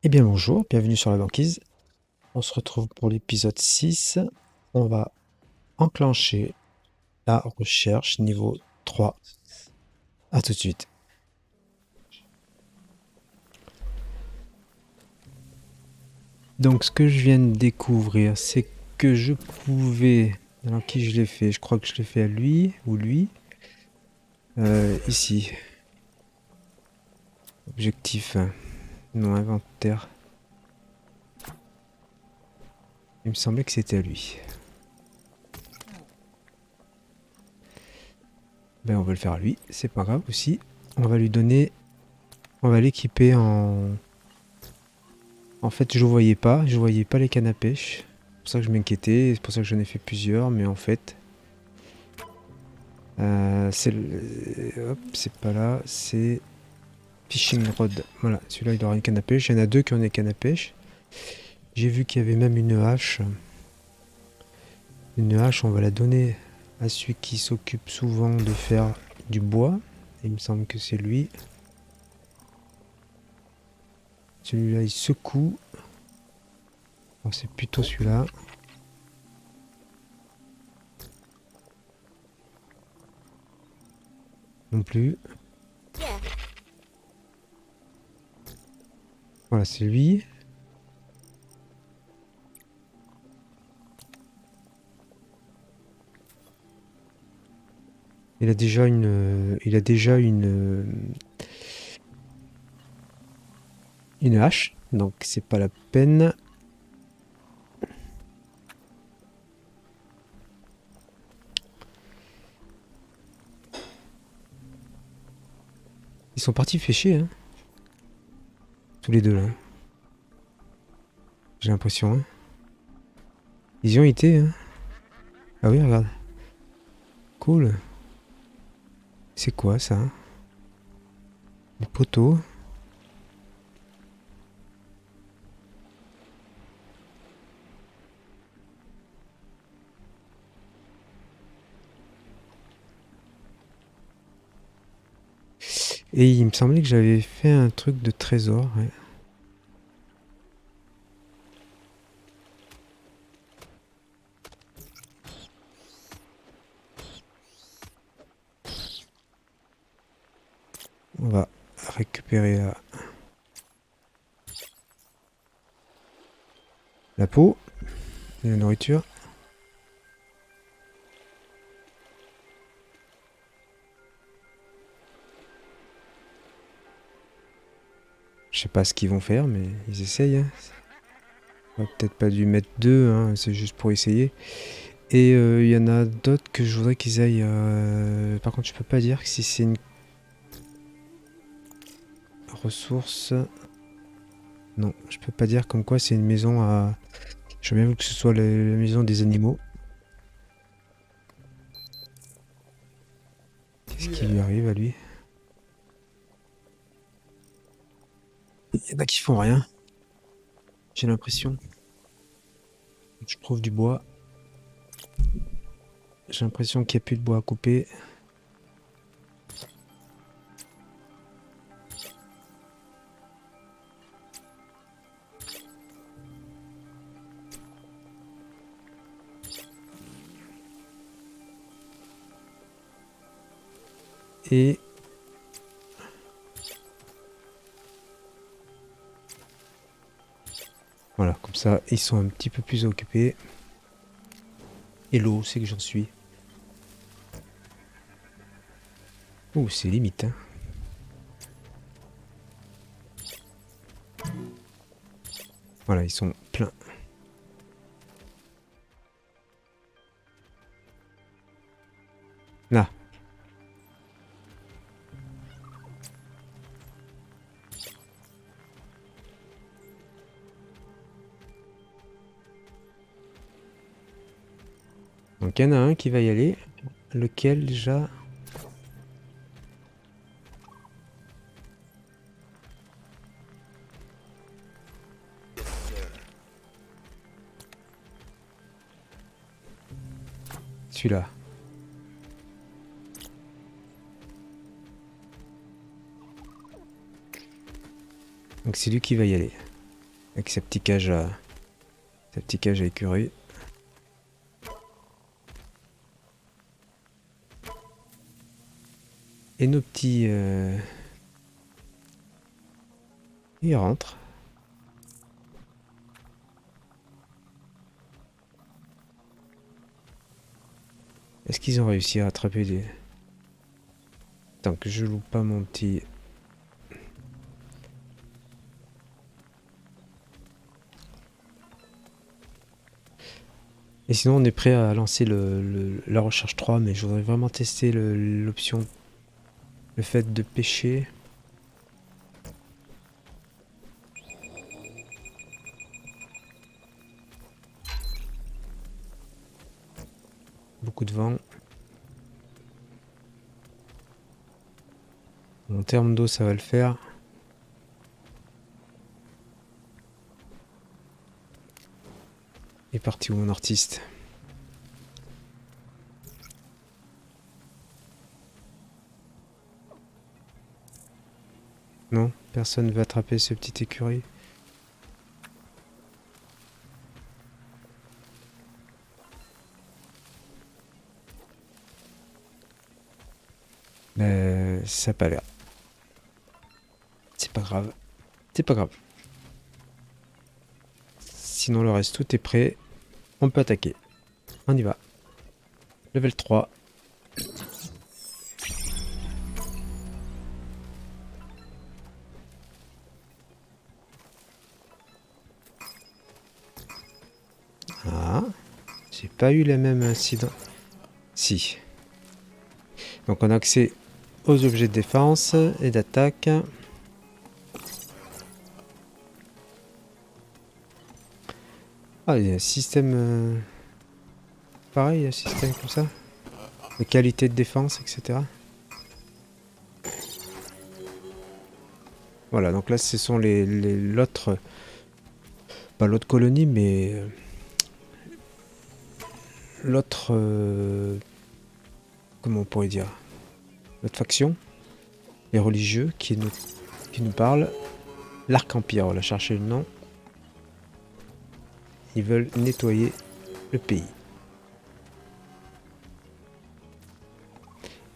Eh bien bonjour, bienvenue sur la banquise. On se retrouve pour l'épisode 6. On va enclencher la recherche niveau 3. A tout de suite. Donc ce que je viens de découvrir, c'est que je pouvais... Alors qui je l'ai fait? Je crois que je l'ai fait à lui ou lui. Ici. Objectif. Non, inventaire. Il me semblait que c'était à lui. Ben on va le faire à lui, c'est pas grave aussi. On va lui donner... On va l'équiper en... En fait, je voyais pas les cannes à pêche. C'est pour ça que je m'inquiétais, c'est pour ça que j'en ai fait plusieurs, mais en fait, hop, c'est pas là, c'est fishing rod. Voilà, celui-là il aura une canne à pêche. Il y en a deux qui ont des cannes à pêche. J'ai vu qu'il y avait même une hache. Une hache, on va la donner à celui qui s'occupe souvent de faire du bois. Il me semble que c'est lui. Celui-là il secoue. Alors, c'est plutôt celui-là. Non plus. Voilà, c'est lui. Il a déjà une hache, donc c'est pas la peine. Ils sont partis pêcher, hein, tous les deux là. J'ai l'impression, hein. Ils y ont été, hein. Ah oui, regarde. Cool. C'est quoi ça? Des poteaux. Et il me semblait que j'avais fait un truc de trésor, ouais. On va récupérer la peau et la nourriture. Je sais pas ce qu'ils vont faire, mais ils essayent, hein. On va peut-être pas dû mettre deux, hein, c'est juste pour essayer. Et il y en a d'autres que je voudrais qu'ils aillent. Par contre, je peux pas dire si c'est une ressource. Non, je peux pas dire comme quoi c'est une maison à. Je veux bien que ce soit la maison des animaux. Qu'est-ce qui lui arrive à lui? Il y en a qui font rien, j'ai l'impression. Je trouve du bois. J'ai l'impression qu'il n'y a plus de bois à couper. Et voilà, comme ça, ils sont un petit peu plus occupés. Et l'eau, c'est que j'en suis. Oh, c'est limite, hein. Voilà, ils sont pleins. Là. Donc il y en a un qui va y aller. Lequel déjà? Celui-là. Donc c'est lui qui va y aller. Avec sa petite cage à écureuil. Et nos petits... Ils rentrent. Est-ce qu'ils ont réussi à attraper des... Tant que je loupe pas mon petit... Et sinon on est prêt à lancer la recherche 3, mais je voudrais vraiment tester l'option, le fait de pêcher. Beaucoup de vent. En termes d'eau ça va le faire. Il est parti où mon artiste? Non, personne ne veut attraper ce petit écureuil. Ça n'a pas l'air. C'est pas grave. C'est pas grave. Sinon le reste tout est prêt. On peut attaquer. On y va. Level 3. Ah. J'ai pas eu le même incident. Si. Donc on a accès aux objets de défense et d'attaque. Ah, il y a un système... pareil, un système comme ça. De qualité de défense, etc. Voilà, donc là ce sont l'autre... Pas l'autre colonie, mais... l'autre... comment on pourrait dire? L'autre faction. Les religieux qui nous parlent. L'Arc-Empire, on va chercher le nom. Ils veulent nettoyer le pays.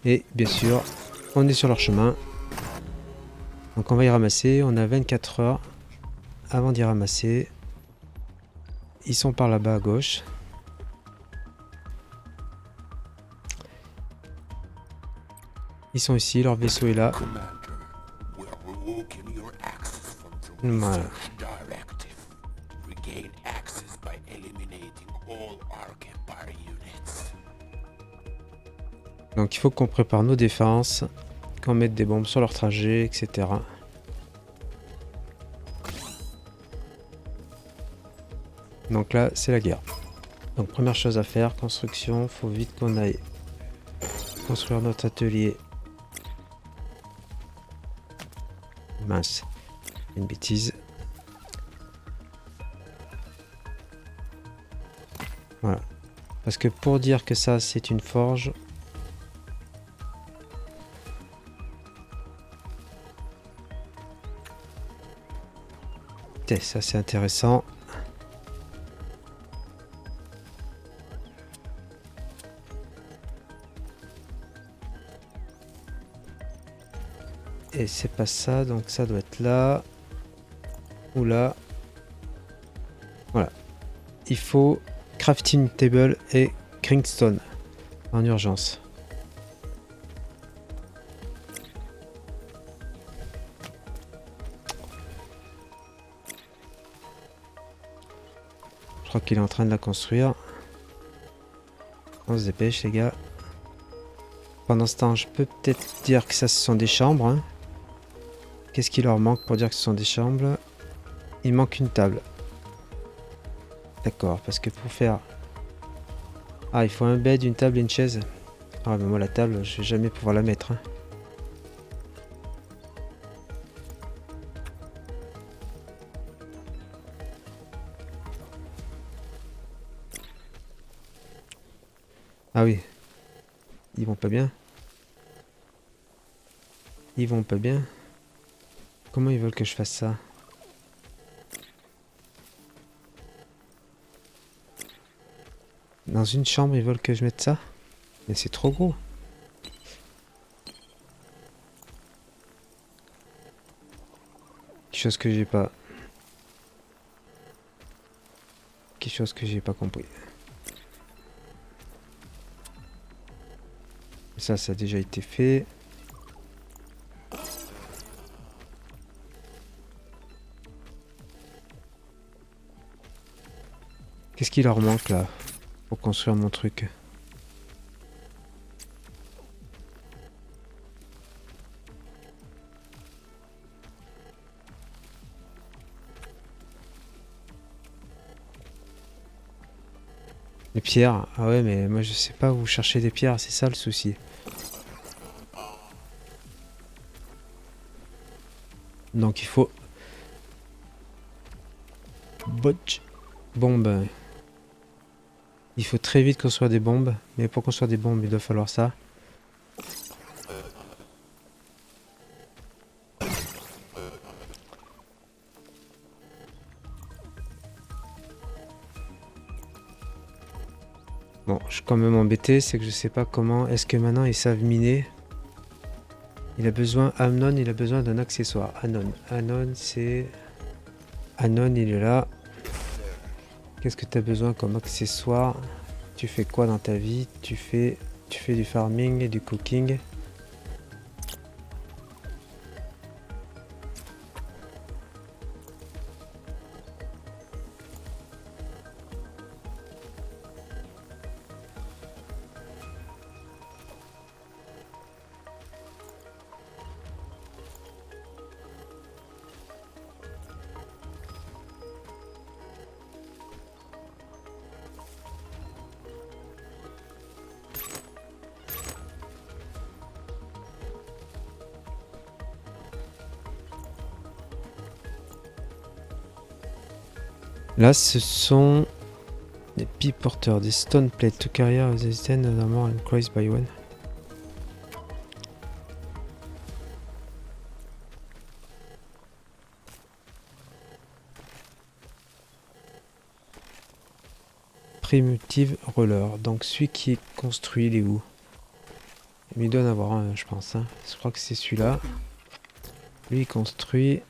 Et bien sûr, on est sur leur chemin. Donc on va y ramasser. On a 24 heures avant d'y ramasser. Ils sont par là-bas à gauche. Ils sont ici, leur vaisseau est là. Voilà. Donc il faut qu'on prépare nos défenses, qu'on mette des bombes sur leur trajet, etc. Donc là, c'est la guerre. Donc première chose à faire, construction, faut vite qu'on aille construire notre atelier. Mince, une bêtise. Voilà. Parce que pour dire que ça c'est une forge, ça c'est intéressant. Et c'est pas ça, donc ça doit être là. Ou là. Voilà. Il faut crafting table et cringstone en urgence. Je crois qu'il est en train de la construire. On se dépêche les gars. Pendant ce temps, je peux peut-être dire que ça ce sont des chambres. Hein. Qu'est-ce qu'il leur manque pour dire que ce sont des chambres? Il manque une table. D'accord, parce que pour faire... Ah, il faut un bed, une table et une chaise. Ah, mais moi la table, je vais jamais pouvoir la mettre. Hein. Ah oui. Ils vont pas bien. Ils vont pas bien. Comment ils veulent que je fasse ça? Dans une chambre, ils veulent que je mette ça? Mais c'est trop gros. Quelque chose que j'ai pas... Quelque chose que j'ai pas compris. Ça a déjà été fait. Qu'est-ce qui leur manque là pour construire mon truc? Les pierres. Ah ouais, mais moi je sais pas où chercher des pierres, c'est ça le souci. Donc il faut... Botch. Bombe. Il faut très vite construire des bombes. Mais pour construire des bombes, il doit falloir ça. Bon, je suis quand même embêté, c'est que je sais pas comment... Est-ce que maintenant ils savent miner? Il a besoin... Amnon, il a besoin d'un accessoire. Anon. Anon, c'est... Anon, il est là. Qu'est-ce que tu as besoin comme accessoire? Tu fais quoi dans ta vie? Tu fais du farming et du cooking. Là, ce sont des pipes porteurs, des stone plates to carry out the stand armor and crossed by one. Primitive roller. Donc celui qui est construit, il est où? Il doit en avoir un, je pense. Hein. Je crois que c'est celui-là. Lui, il construit.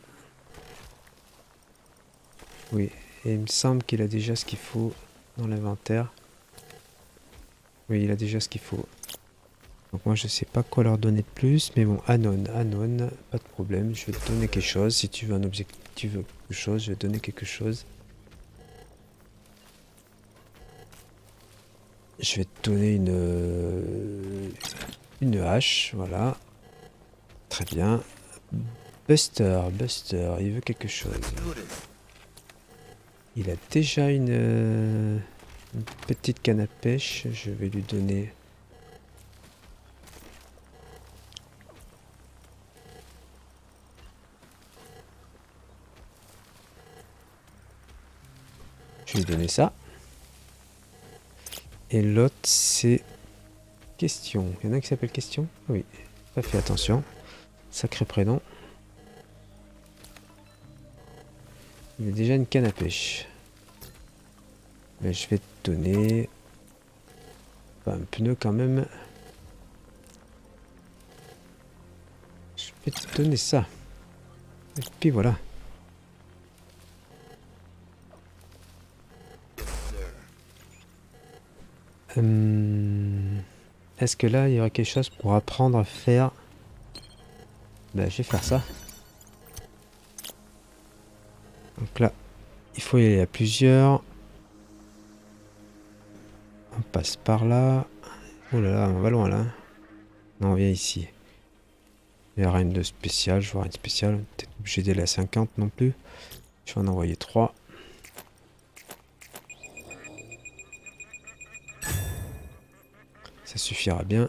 Oui. Et il me semble qu'il a déjà ce qu'il faut dans l'inventaire. Oui, il a déjà ce qu'il faut. Donc moi, je sais pas quoi leur donner de plus. Mais bon, Anon, pas de problème. Je vais te donner quelque chose. Si tu veux un objectif, tu veux quelque chose, je vais te donner quelque chose. Je vais te donner une hache, voilà. Très bien. Buster, il veut quelque chose. Il a déjà une petite canne à pêche. Je vais lui donner... Je vais lui donner ça. Et l'autre, c'est... Question. Il y en a un qui s'appelle Question? Oui. Pas fait attention. Sacré prénom. Il a déjà une canne à pêche. Mais je vais te donner... un pneu quand même. Je vais te donner ça. Et puis voilà. Est-ce que là, il y aurait quelque chose pour apprendre à faire... Ben, je vais faire ça. Donc là, il faut y aller à plusieurs. On passe par là. Oh là là, on va loin là. Non, on vient ici. Il n'y a rien de spécial. Je vois rien de spécial. Peut-être obligé d'aller à 50 non plus. Je vais en envoyer 3. Ça suffira bien.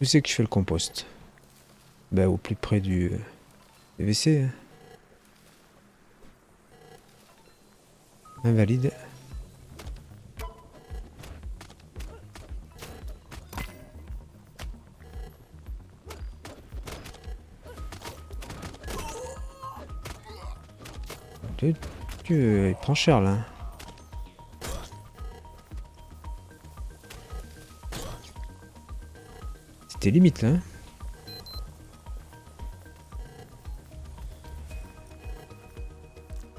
Où c'est que je fais le compost? Bah, au plus près du WC. Hein. Invalide. Dieu, il prend cher là. C'était limite là.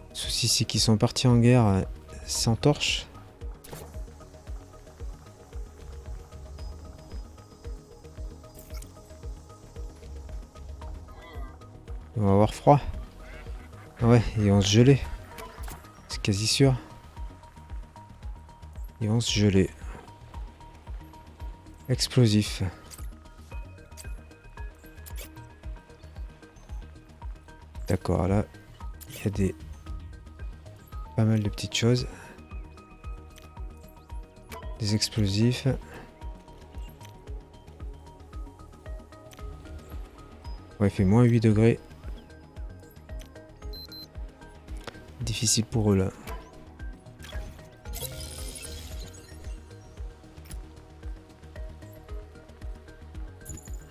Le souci c'est qu'ils sont partis en guerre sans torche. On va avoir froid. Ouais, ils vont se geler. C'est quasi sûr. Ils vont se geler. Explosif. D'accord, là, il y a des... pas mal de petites choses. Des explosifs. Ouais, il fait moins 8 degrés. Difficile pour eux là.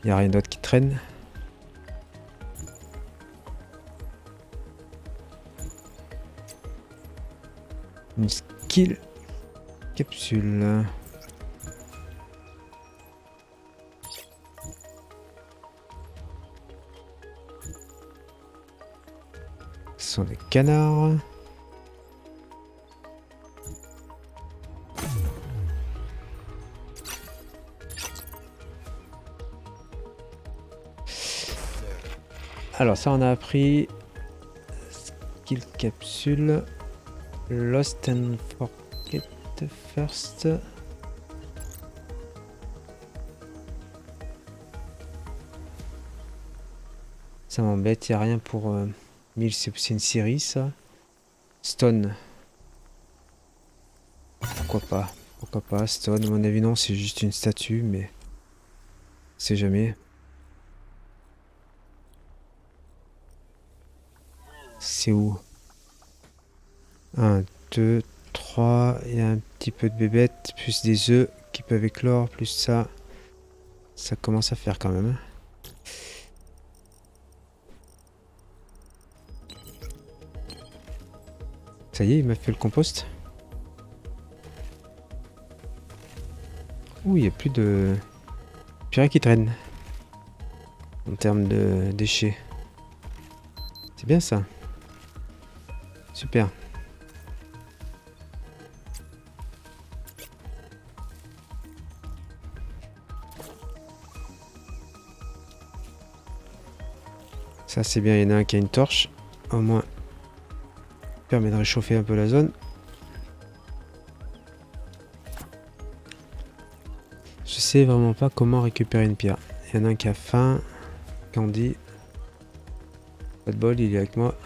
Il n'y a rien d'autre qui traîne. Une skill capsule. Ce sont des canards. Alors ça on a appris. Skill capsule. Lost and forget first. Ça m'embête, il n'y a rien pour 1000, c'est une série ça. Stone. Pourquoi pas? Pourquoi pas Stone? À mon avis non, c'est juste une statue, mais on sait jamais. C'est où? 1, 2, 3, il y a un petit peu de bébêtes, plus des œufs qui peuvent éclore, plus ça. Ça commence à faire quand même. Ça y est, il m'a fait le compost. Ouh, il n'y a plus de... Plus rien qui traîne. En termes de déchets. C'est bien ça. Super. Ça c'est bien, il y en a un qui a une torche. Au moins, ça permet de réchauffer un peu la zone. Je sais vraiment pas comment récupérer une pierre. Il y en a un qui a faim. Candy. Pas de bol, il est avec moi.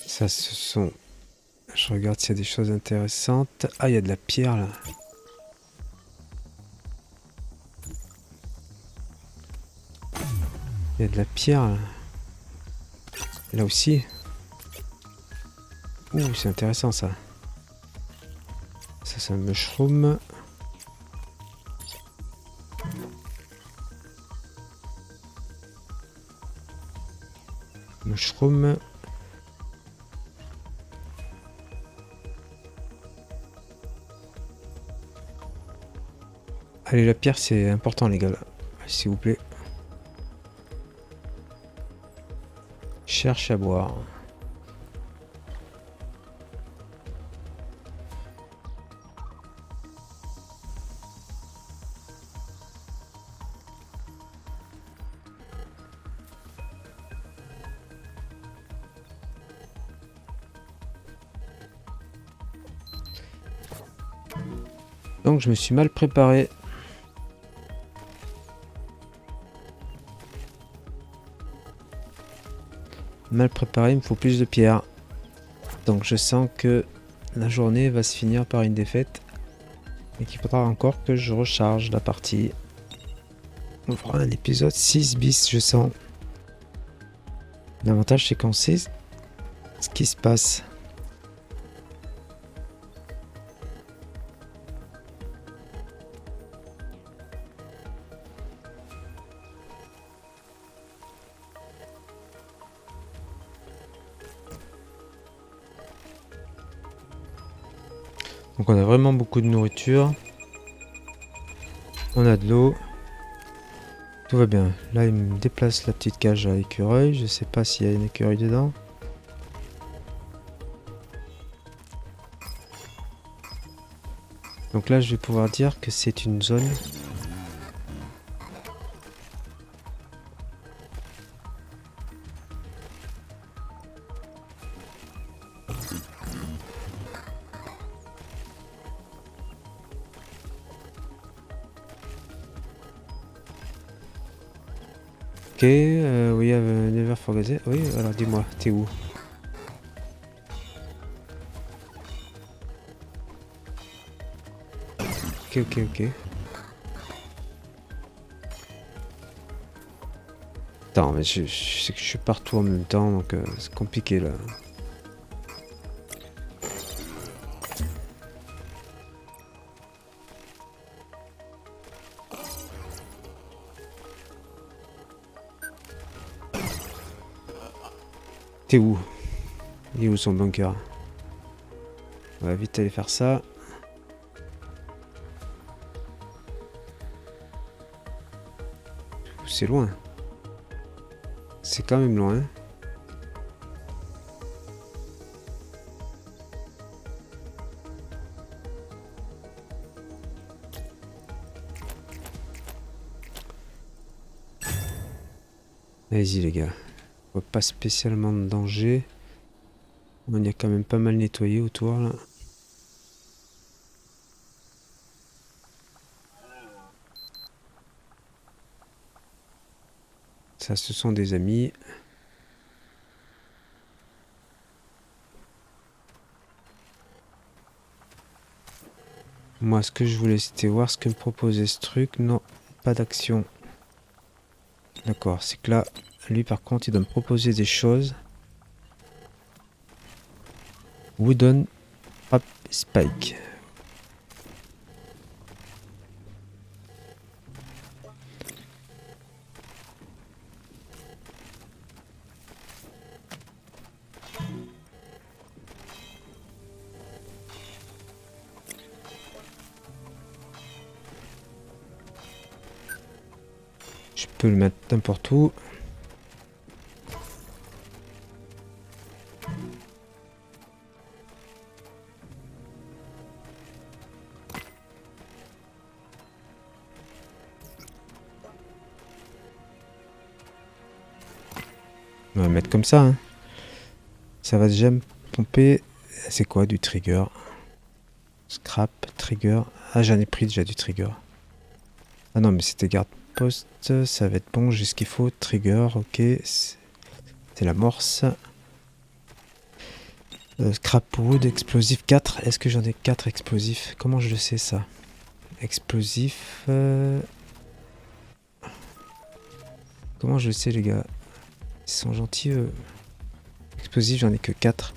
Ça, ce sont... Je regarde s'il y a des choses intéressantes. Ah, il y a de la pierre là. Il y a de la pierre là. Là aussi. Ouh, c'est intéressant ça. Ça, c'est un mushroom. Mushroom. Allez, la pierre, c'est important, les gars, là. S'il vous plaît. Cherche à boire. Donc, je me suis mal préparé. Mal préparé, il me faut plus de pierres. Donc, je sens que la journée va se finir par une défaite. Et qu'il faudra encore que je recharge la partie. On fera un épisode 6 bis, je sens. L'avantage, c'est qu'on sait ce qui se passe. Donc on a vraiment beaucoup de nourriture. On a de l'eau. Tout va bien. Là, il me déplace la petite cage à l'écureuil. Je sais pas s'il y a une écureuil dedans. Donc là, je vais pouvoir dire que c'est une zone. Ok, we have never forgotten. Oui, alors dis-moi, t'es où? Ok, ok, ok. Attends, mais je sais que je suis partout en même temps, donc c'est compliqué là. T'es où? Il est où son bunker? On va vite aller faire ça. C'est loin. C'est quand même loin. Allez-y les gars. On voit pas spécialement de danger. On y a quand même pas mal nettoyé autour là. Ça, ce sont des amis. Moi, ce que je voulais, c'était voir ce que me proposait ce truc. Non, pas d'action. D'accord, c'est que là, lui par contre, il doit me proposer des choses. Wooden Trap Spike. Je peux le mettre n'importe où. On va mettre comme ça. Hein. Ça va déjà me pomper. C'est quoi du trigger? Scrap, trigger. Ah, j'en ai pris déjà du trigger. Ah non, mais c'était garde-poste. Ça va être bon, j'ai ce qu'il faut. Trigger, ok. C'est l'amorce. Scrap wood, explosif 4. Est-ce que j'en ai 4 explosifs? Comment je le sais ça? Explosif. Comment je le sais, les gars? Ils sont gentils. Explosif, j'en ai que 4.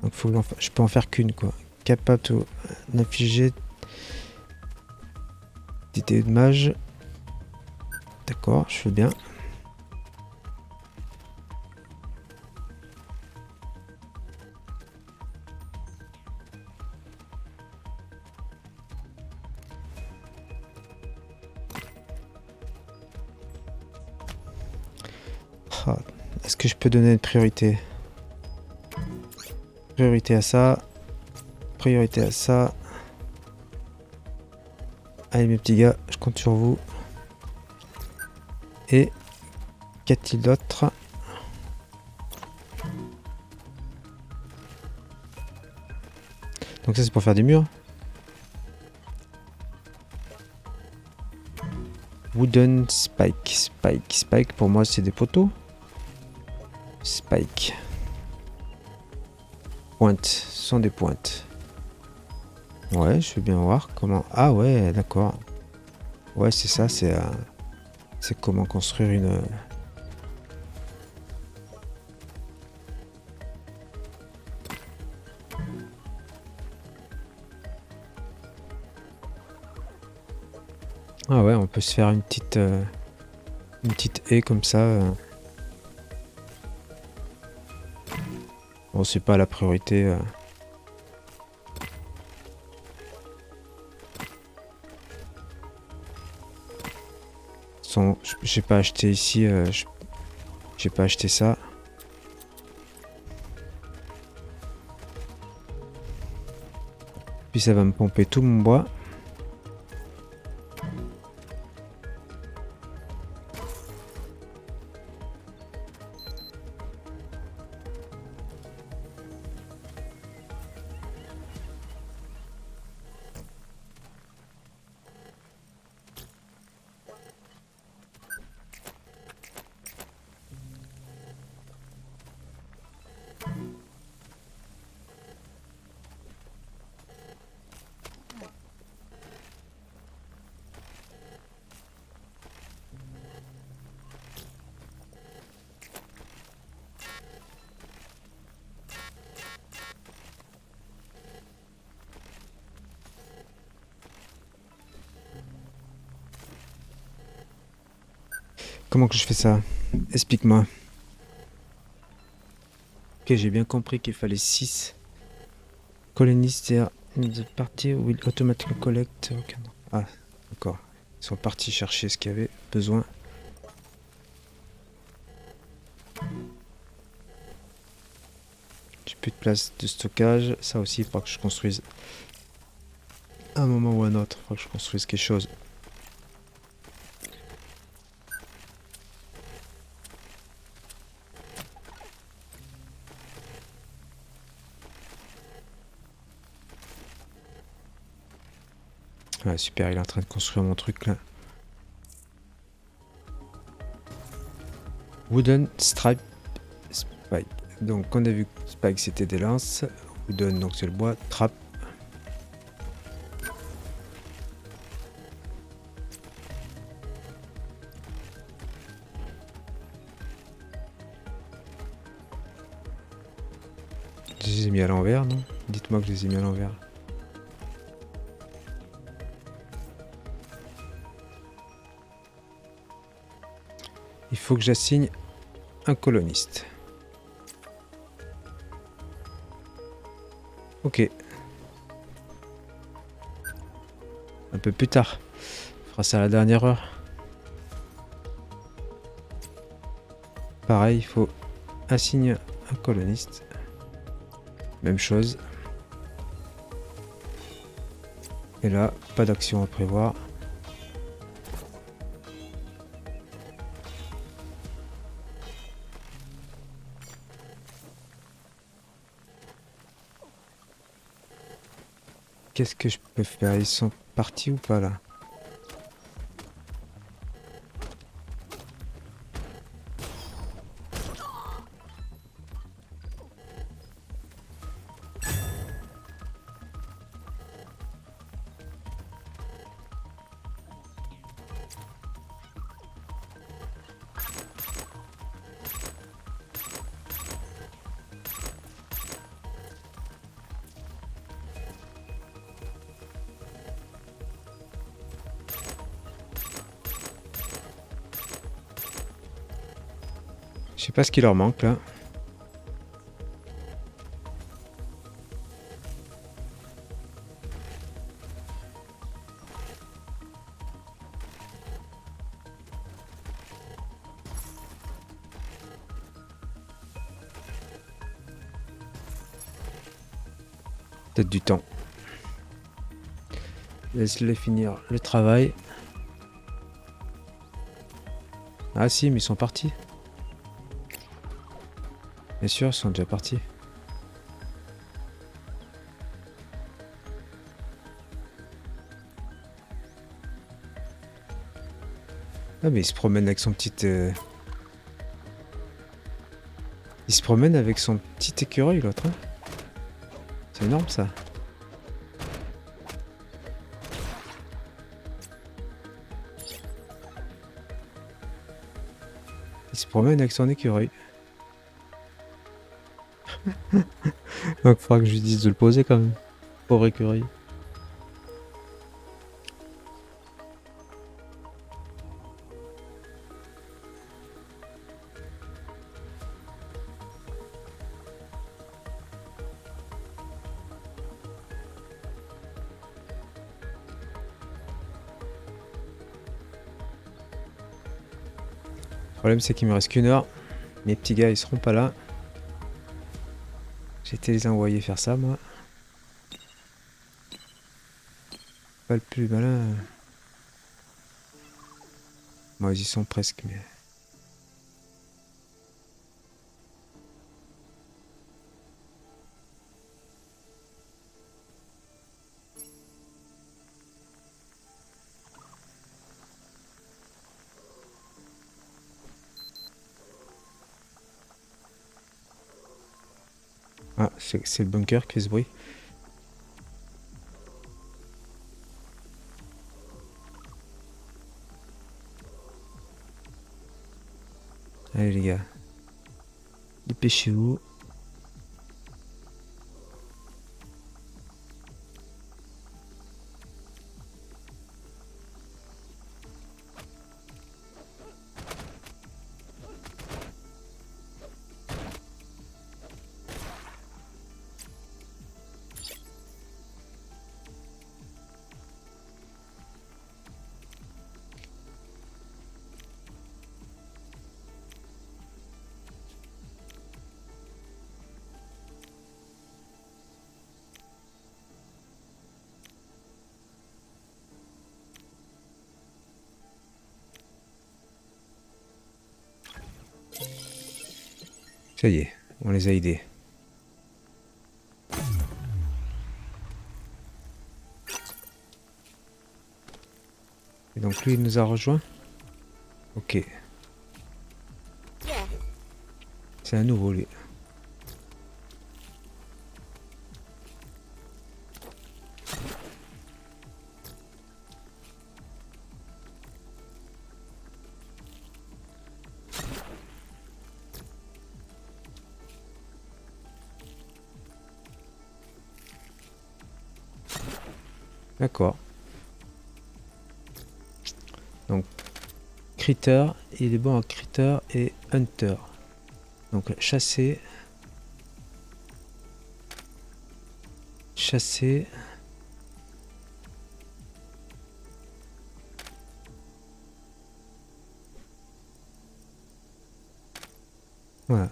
Donc je peux en faire qu'une, quoi. Capable d'infliger des dommages. D'accord, je fais bien. Ah, est-ce que je peux donner une priorité? Priorité à ça. Priorité à ça. Allez mes petits gars, je compte sur vous. Et qu'a-t-il d'autre? Donc ça c'est pour faire des murs. Wooden spike. Spike pour moi c'est des poteaux. Spike. Pointe, ce sont des pointes. Ouais, je vais bien voir comment... Ah ouais, d'accord. Ouais, c'est ça, c'est comment construire une... Ah ouais, on peut se faire une petite haie comme ça. Bon, c'est pas la priorité. J'ai pas acheté ici, j'ai pas acheté ça. Puis ça va me pomper tout mon bois. Comment que je fais ça? Explique-moi. Ok, j'ai bien compris qu'il fallait 6 colonistes et the party will automatically collect. Okay. Ah, d'accord. Ils sont partis chercher ce qu'il y avait besoin. J'ai plus de place de stockage. Ça aussi, il faudra que je construise à un moment ou à un autre. Il faudra que je construise quelque chose. Ouais, super, il est en train de construire mon truc là. Wooden stripe spike. Donc on a vu que spike c'était des lances. Wooden donc c'est le bois. Trap. Je les ai mis à l'envers, non? Dites-moi que je les ai mis à l'envers. Il faut que j'assigne un coloniste. Ok. Un peu plus tard. On fera ça à la dernière heure. Pareil, il faut assigner un coloniste. Même chose. Et là, pas d'action à prévoir. Qu'est-ce que je peux faire? Ils sont partis ou pas là? Je sais pas ce qui leur manque là. Peut-être du temps. Laisse-les finir le travail. Ah si, mais ils sont partis. Bien sûr, ils sont déjà partis. Ah mais il se promène avec son petit... Il se promène avec son petit écureuil, l'autre. Hein. C'est énorme, ça. Il se promène avec son écureuil. Donc, il faudra que je lui dise de le poser, quand même. Pauvre écureuil. Le problème, c'est qu'il me reste qu'une heure. Mes petits gars, ils seront pas là. J'ai été les envoyer faire ça, moi. Pas le plus malin. Moi, ils y sont presque, mais... Ah, c'est le bunker qui fait ce bruit. Allez, les gars. Dépêchez-vous. Ça y est, on les a aidés. Et donc lui, il nous a rejoint. Ok. C'est un nouveau, lui. D'accord. Donc, Critter, il est bon en Critter et Hunter. Donc, chasser. Chasser. Voilà.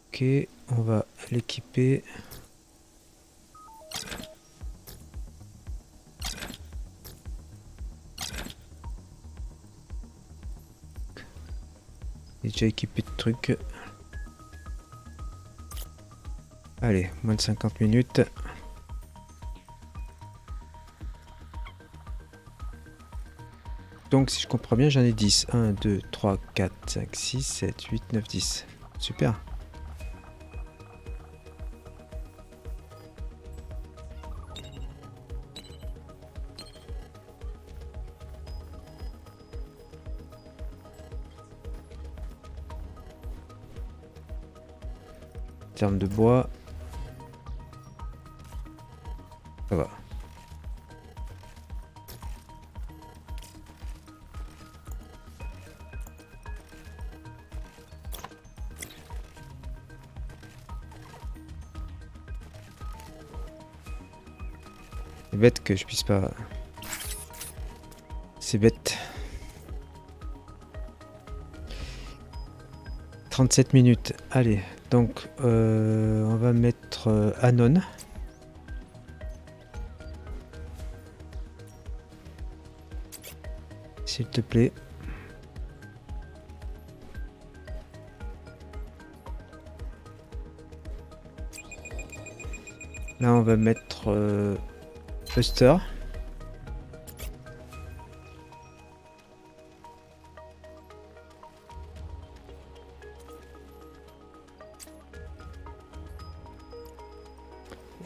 Ok, on va l'équiper. Il est déjà équipé de trucs. Allez, moins de 50 minutes. Donc si je comprends bien, j'en ai 10. 1, 2, 3, 4, 5, 6, 7, 8, 9, 10. Super. En termes de bois, ça va. C'est bête que je puisse pas... C'est bête. 37 minutes. Allez, Donc, on va mettre Anon. S'il te plaît. Là, on va mettre Buster.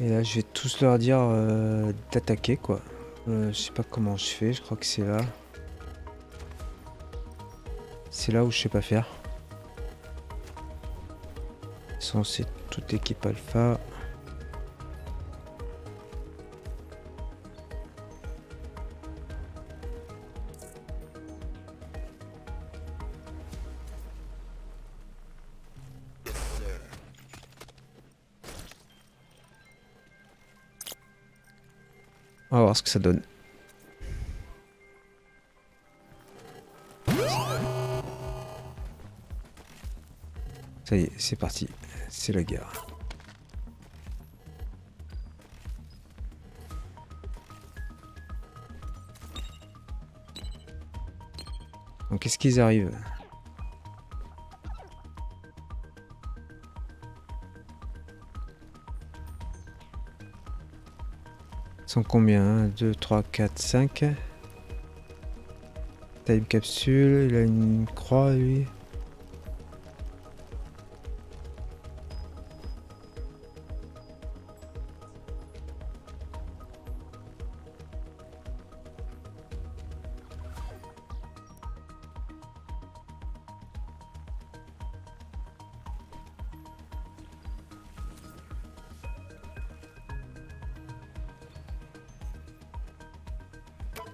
Et là, je vais tous leur dire d'attaquer, quoi. Je sais pas comment je fais, je crois que c'est là. C'est là où je sais pas faire. De toute façon, c'est toute l'équipe alpha. On va voir ce que ça donne. Ça y est, c'est parti. C'est la guerre. Donc, qu'est-ce qu'ils arrivent? Ils sont combien? 1, 2, 3, 4, 5. Time capsule, il a une croix, lui.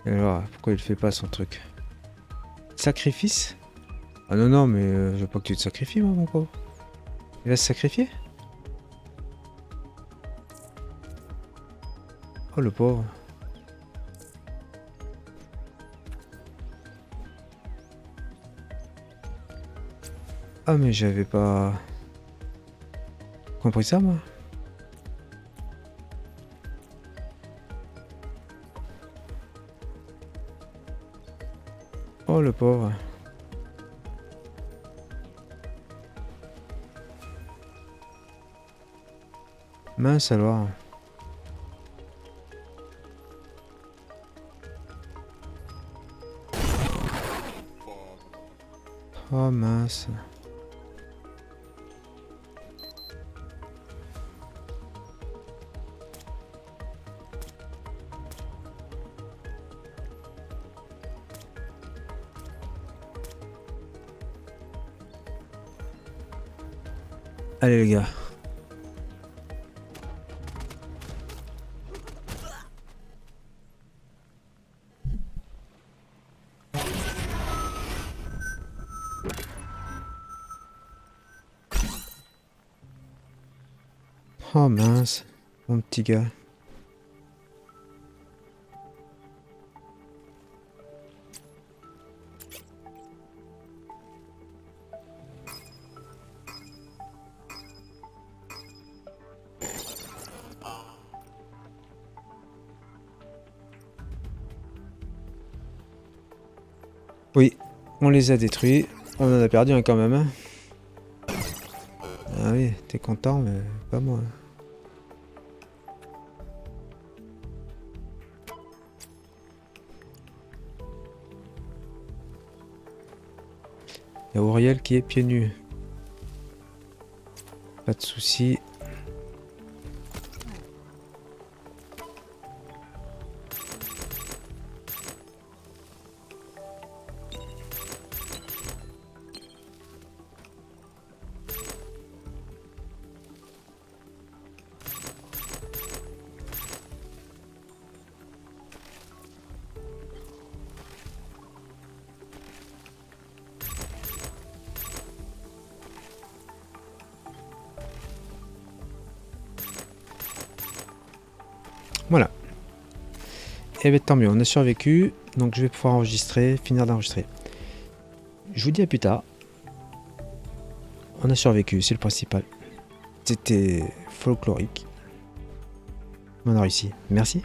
Et alors, pourquoi il fait pas son truc? Sacrifice? Ah non, non, mais je veux pas que tu te sacrifies, moi, mon pauvre. Il va se sacrifier? Oh, le pauvre. Ah, mais j'avais pas compris ça, moi. Oh, le pauvre. Mince alors. Oh mince. Allez les gars. Oh mince, mon petit gars. Oui, on les a détruits. On en a perdu un quand même. Hein. Ah oui, t'es content, mais pas moi. Il y a Auriel qui est pieds nus. Pas de soucis. Voilà. Et bien tant mieux, on a survécu. Donc je vais pouvoir enregistrer, finir d'enregistrer. Je vous dis à plus tard. On a survécu, c'est le principal. C'était folklorique. On a réussi. Merci.